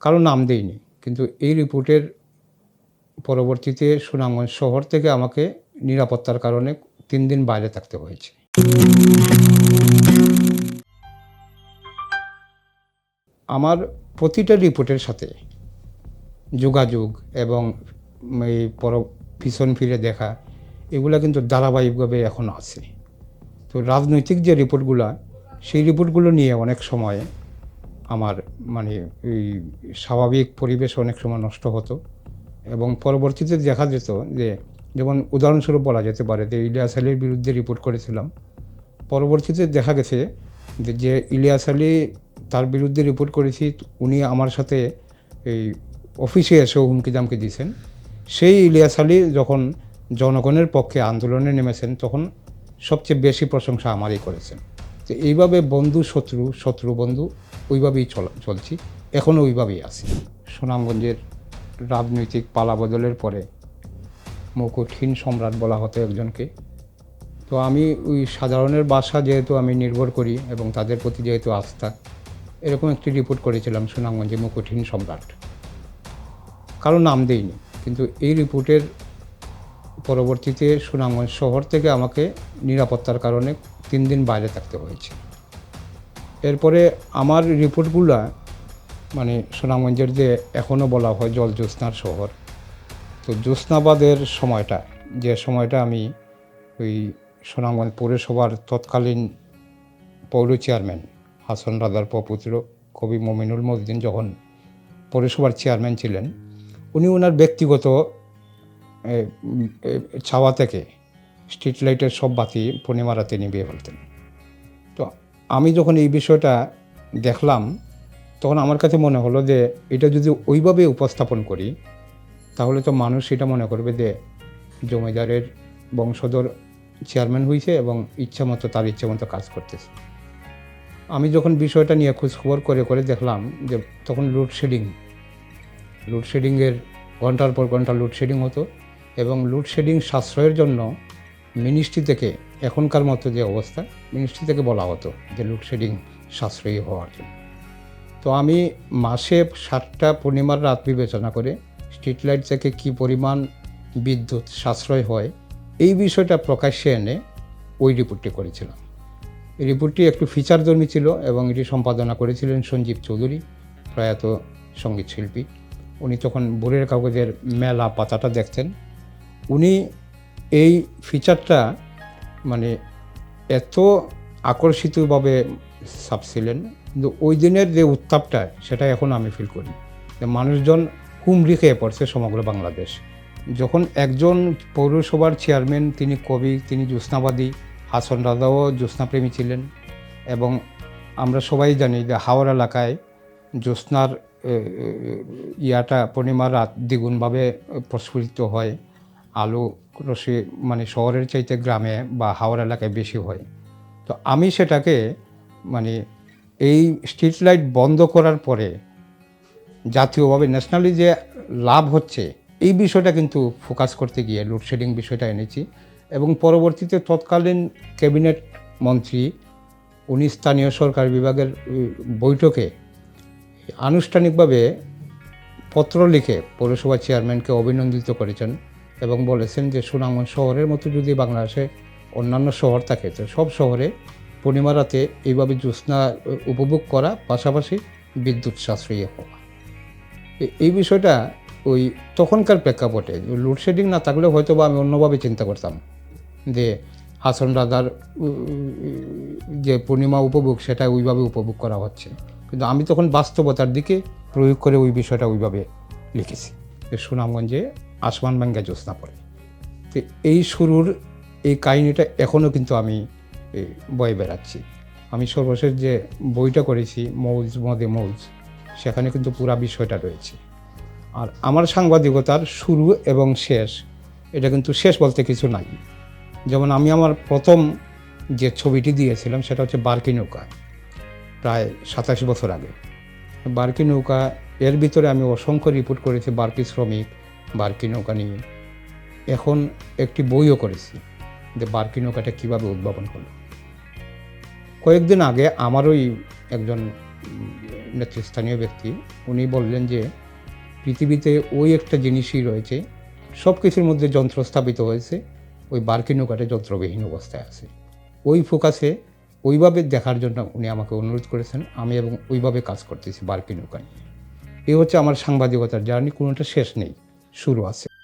কারো নাম দেইনি। কিন্তু এই রিপোর্টের পরবর্তীতে সুনামগঞ্জ শহর থেকে আমাকে নিরাপত্তার কারণে ৩ দিন বাইরে থাকতে হয়েছে। আমার প্রতিটা রিপোর্টের সাথে যোগাযোগ এবং এই পিছন ফিরে দেখা এগুলা কিন্তু ধারাবাহিকভাবে এখনও আছে। তো রাজনৈতিক যে রিপোর্টগুলা, সেই রিপোর্টগুলো নিয়ে অনেক সময় আমার মানে এই স্বাভাবিক পরিবেশ অনেক সময় নষ্ট হতো এবং পরবর্তীতে দেখা যেত যে যেমন উদাহরণস্বরূপ বলা যেতে পারে যে ইলিয়াস আলীর বিরুদ্ধে রিপোর্ট করেছিলাম। পরবর্তীতে দেখা গেছে যে ইলিয়াস আলী তার বিরুদ্ধে রিপোর্ট করেছি, উনি আমার সাথে এই অফিসে এসেও হুমকি দামকি দিয়েছেন। সেই ইলিয়াস আলী যখন জনগণের পক্ষে আন্দোলনে নেমেছেন তখন সবচেয়ে বেশি প্রশংসা আমারই করেছেন। তো এইভাবে বন্ধু শত্রু, শত্রু বন্ধু ওইভাবেই চলছি, এখনও ওইভাবেই আছি। সুনামগঞ্জের রাজনৈতিক পালাবদলের পরে মুকুটহীন সম্রাট বলা হতো একজনকে। তো আমি ওই সাধারণের বাসা যেহেতু আমি নির্ভর করি এবং তাদের প্রতি যেহেতু আস্থা, এরকম একটি রিপোর্ট করেছিলাম সুনামগঞ্জে মুকুটহীন সম্রাট। কারো নাম দেইনি, কিন্তু এই রিপোর্টের পরবর্তীতে সুনামগঞ্জ শহর থেকে আমাকে নিরাপত্তার কারণে ৩ দিন বাইরে থাকতে হয়েছে। এরপরে আমার রিপোর্টগুলা মানে সুনামগঞ্জের যে এখনও বলা হয় জল জ্যোৎস্নার শহর, তো জ্যোৎস্নাবাদের সময়টা, যে সময়টা আমি ওই সুনামগঞ্জ পৌরসভার তৎকালীন পৌর চেয়ারম্যান হাসন রাজার প্রপুত্র কবি মমিনুল মহিউদ্দিন যখন পৌরসভার চেয়ারম্যান ছিলেন, উনি ওনার ব্যক্তিগত ছাওয়া থেকে স্ট্রিট লাইটের সব বাতি পূর্ণিমা রাতে নিভিয়ে ফেলতেন। তো আমি যখন এই বিষয়টা দেখলাম তখন আমার কাছে মনে হলো যে এটা যদি ওইভাবে উপস্থাপন করি তাহলে তো মানুষ এটা মনে করবে যে জমিদারের বংশধর চেয়ারম্যান হয়েছে এবং ইচ্ছামতো তার ইচ্ছামতো কাজ করতেছে। আমি যখন বিষয়টা নিয়ে খোঁজখবর করে দেখলাম যে তখন লোডশেডিংয়ের ঘন্টার পর ঘন্টা লোডশেডিং হতো এবং লোডশেডিং সাশ্রয়ের জন্য মিনিস্ট্রি থেকে এখনকার মতো যে অবস্থা, মিনিস্ট্রি থেকে বলা হতো যে লোডশেডিং সাশ্রয়ী হওয়ার জন্য। তো আমি মাসে 7টা পূর্ণিমার রাত বিবেচনা করে স্ট্রিট লাইট থেকে কী পরিমাণ বিদ্যুৎ সাশ্রয় হয় এই বিষয়টা প্রকাশ্যে এনে ওই রিপোর্টটি করেছিলাম। এই রিপোর্টটি একটু ফিচারধর্মী ছিল এবং এটি সম্পাদনা করেছিলেন সঞ্জীব চৌধুরী, প্রয়াত সঙ্গীত শিল্পী। উনি তখন ভোরের কাগজের মেলা পাতাটা দেখতেন। উনি এই ফিচারটা মানে এত আকর্ষিতভাবে ছাপছিলেন, কিন্তু ওই দিনের যে উত্তাপটা সেটা এখন আমি ফিল করি। মানুষজন হুমড়ি খেয়ে পড়ছে সমগ্র বাংলাদেশ। যখন একজন পৌরসভার চেয়ারম্যান, তিনি কবি, তিনি জ্যোৎস্নাবাদী, হাসন রাজাও জ্যোৎস্নাপ্রেমী ছিলেন এবং আমরা সবাই জানি যে হাওড় এলাকায় জ্যোৎস্নার পূর্ণিমার রাত দ্বিগুণভাবে প্রস্ফুটিত হয়। আলো রশ্মি মানে শহরের চাইতে গ্রামে বা হাওড় এলাকায় বেশি হয়। তো আমি সেটাকে মানে এই স্ট্রিট লাইট বন্ধ করার পরে জাতীয়ভাবে ন্যাশনালি যে লাভ হচ্ছে এই বিষয়টা কিন্তু ফোকাস করতে গিয়ে লোডশেডিং বিষয়টা এনেছি এবং পরবর্তীতে তৎকালীন ক্যাবিনেট মন্ত্রী উনি স্থানীয় সরকার বিভাগের বৈঠকে আনুষ্ঠানিকভাবে পত্র লিখে পৌরসভা চেয়ারম্যানকে অভিনন্দিত করেছেন এবং বলেছেন যে সুনামগঞ্জ শহরের মতো যদি বাংলাদেশে অন্যান্য শহর থাকে তো সব শহরে পূর্ণিমা রাতে এইভাবে জ্যোৎস্না উপভোগ করা, পাশাপাশি বিদ্যুৎ সাশ্রয়ী হওয়া। এই বিষয়টা ওই তখনকার প্রেক্ষাপটে লোডশেডিং না থাকলেও হয়তো বা আমি অন্যভাবে চিন্তা করতাম যে হাসন রাজার যে পূর্ণিমা উপভোগ সেটা ওইভাবে উপভোগ করা হচ্ছে, কিন্তু আমি তখন বাস্তবতার দিকে প্রয়োগ করে ওই বিষয়টা ওইভাবে লিখেছি যে সুনামগঞ্জে আসমান ভাঙ্গা জ্যোৎস্না পড়ে। তো এই শুরুর এই কাহিনিটা এখনও কিন্তু আমি বয়ে বেড়াচ্ছি। আমি সর্বশেষ যে বইটা করেছি মৌজ মদে মৌজ, সেখানে কিন্তু পুরা বিষয়টা রয়েছে। আর আমার সাংবাদিকতার শুরু এবং শেষ, এটা কিন্তু শেষ বলতে কিছু নাই। যেমন আমি আমার প্রথম যে ছবিটি দিয়েছিলাম সেটা হচ্ছে বার্কি নৌকা, প্রায় 27 বছর আগে। বার্কি নৌকা এর ভিতরে আমি অসংখ্য রিপোর্ট করেছি বার্কি শ্রমিক, বার্কি নৌকা নিয়ে। এখন একটি বইও করেছি যে বার্কি নৌকাটা কীভাবে উদ্ভাবন হলো। কয়েকদিন আগে আমারই একজন নেতৃস্থানীয় ব্যক্তি, উনি বললেন যে পৃথিবীতে ওই একটা জিনিসই রয়েছে, সব কিছুর মধ্যে যন্ত্র স্থাপিত হয়েছে, ওই বার্কি নৌকাটা যন্ত্রবিহীন অবস্থায় আছে। ওই ফোকাসে ওইভাবে দেখার জন্য উনি আমাকে অনুরোধ করেছেন, আমি এবং ওইভাবে কাজ করতেছি বার্কি নৌকা নিয়ে। এ হচ্ছে আমার সাংবাদিকতার জার্নি, কোনোটা শেষ নেই, শুরু আছে।